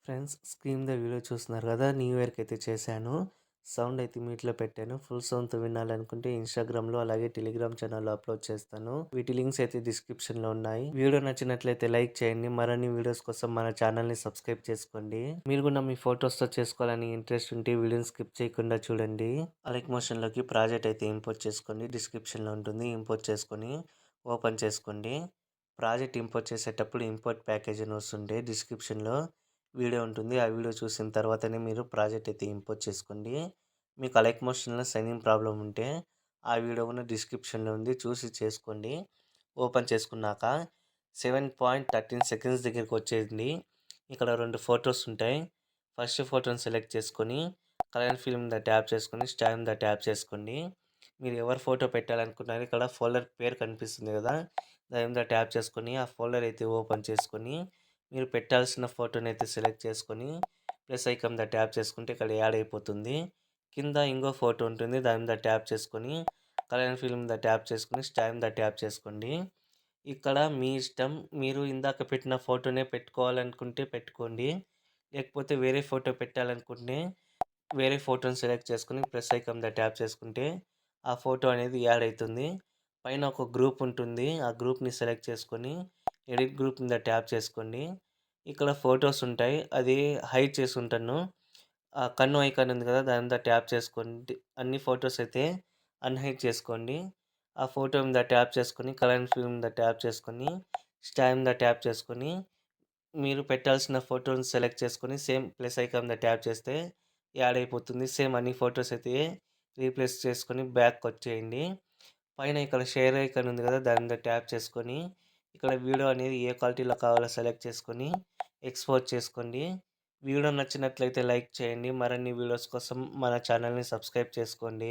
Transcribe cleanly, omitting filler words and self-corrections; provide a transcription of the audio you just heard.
Friends, screen మీద video చూస్తున్నారు కదా! న్యూ ఇయర్‌కి అయితే చేశాను. సౌండ్ అయితే మ్యూట్‌లో పెట్టాను. ఫుల్ సౌండ్‌తో వినాలనుకుంటే ఇన్‌స్టాగ్రామ్‌లో అలాగే టెలిగ్రామ్ ఛానల్‌లో అప్‌లోడ్ చేస్తాను. వీటి లింక్స్ అయితే డిస్క్రిప్షన్‌లో ఉన్నాయి. వీడియో నచ్చినట్లయితే లైక్ చేయండి. మరిన్ని వీడియోస్ కోసం మన ఛానల్‌ని సబ్స్క్రైబ్ చేసుకోండి. మీరు కూడా మీ ఫోటోస్‌తో చేసుకోవాలని ఇంట్రెస్ట్ ఉంటే వీడియోని స్కిప్ చేయకుండా చూడండి. అలైక్ మోషన్‌లోకి ప్రాజెక్ట్ అయితే ఇంపోర్ట్ చేసుకోండి. డిస్క్రిప్షన్‌లో ఉంటుంది. ఇంపోర్ట్ చేసుకొని ఓపెన్ చేసుకోండి. ప్రాజెక్ట్ ఇంపోర్ట్ చేసేటప్పుడు ఇంపోర్ట్ ప్యాకేజ్ అని వస్తుంటే డిస్క్రిప్షన్‌లో వీడియో ఉంటుంది. ఆ వీడియో చూసిన తర్వాతనే మీరు ప్రాజెక్ట్ అయితే ఇంపోర్ట్ చేసుకోండి. మీకు అలైక్ మోషన్‌లో సైనింగ్ ప్రాబ్లమ్ ఉంటే ఆ వీడియో కూడా డిస్క్రిప్షన్‌లో ఉంది. చూసి చేసుకోండి. ఓపెన్ చేసుకున్నాక 7.13 సెకండ్స్ దగ్గరికి వచ్చేయండి. ఇక్కడ 2 ఫోటోస్ ఉంటాయి. ఫస్ట్ ఫోటోని సెలెక్ట్ చేసుకొని కలర్ ఫిల్మ్ మీద ట్యాప్ చేసుకొని స్టాండ్ మీద ట్యాప్ చేసుకోండి. మీరు ఎవరి ఫోటో పెట్టాలనుకుంటున్నారో ఇక్కడ ఫోల్డర్ పేరు కనిపిస్తుంది కదా! దాని మీద ట్యాప్ చేసుకొని ఆ ఫోల్డర్ అయితే ఓపెన్ చేసుకొని మీరు పెట్టాల్సిన ఫోటోని అయితే సెలెక్ట్ చేసుకొని ప్లస్ ఐకాన్ మీద ట్యాప్ చేసుకుంటే ఇక్కడ యాడ్ అయిపోతుంది. కింద ఇంకో ఫోటో ఉంటుంది. దాని మీద ట్యాప్ చేసుకొని కలర్ ఫిల్మ్ మీద ట్యాప్ చేసుకొని స్టాండ్ మీద ట్యాప్ చేసుకోండి. ఇక్కడ మీ ఇష్టం. మీరు ఇందాక పెట్టిన ఫోటోనే పెట్టుకోవాలనుకుంటే పెట్టుకోండి. లేకపోతే వేరే ఫోటో పెట్టాలనుకుంటే వేరే ఫోటోని సెలెక్ట్ చేసుకొని ప్లస్ ఐకాన్ మీద ట్యాప్ చేసుకుంటే ఆ ఫోటో అనేది యాడ్ అవుతుంది. పైన ఒక గ్రూప్ ఉంటుంది. ఆ గ్రూప్‌ని సెలెక్ట్ చేసుకొని ఎడిట్ గ్రూప్ మీద ట్యాప్ చేసుకోండి. ఇక్కడ ఫోటోస్ ఉంటాయి. అది హైడ్ చేసి ఉంటాను. ఆ కన్ను ఐకాన్ ఉంది కదా! దాని మీద ట్యాప్ చేసుకోండి. అన్ని ఫోటోస్ అయితే అన్‌హైడ్ చేసుకోండి. ఆ ఫోటో మీద ట్యాప్ చేసుకొని కలర్ ఫిల్మ్ మీద ట్యాప్ చేసుకొని స్టాండ్ మీద ట్యాప్ చేసుకొని మీరు పెట్టాల్సిన ఫోటోని సెలెక్ట్ చేసుకొని సేమ్ ప్లస్ ఐకాన్ మీద ట్యాప్ చేస్తే యాడ్ అయిపోతుంది. సేమ్ అన్ని ఫోటోస్ అయితే రీప్లేస్ చేసుకొని బ్యాక్‌కొచ్చేయండి. పైన ఇక్కడ షేర్ ఐకాన్ ఉంది కదా! దాని మీద ట్యాప్ చేసుకొని ఇక్కడ వీడియో అనేది ఏ క్వాలిటీలో కావాలో సెలెక్ట్ చేసుకొని ఎక్స్‌పోర్ట్ చేసుకోండి. వీడియో నచ్చినట్లయితే లైక్ చేయండి. మరిన్ని వీడియోస్ కోసం మన ఛానల్‌ని సబ్స్క్రైబ్ చేసుకోండి.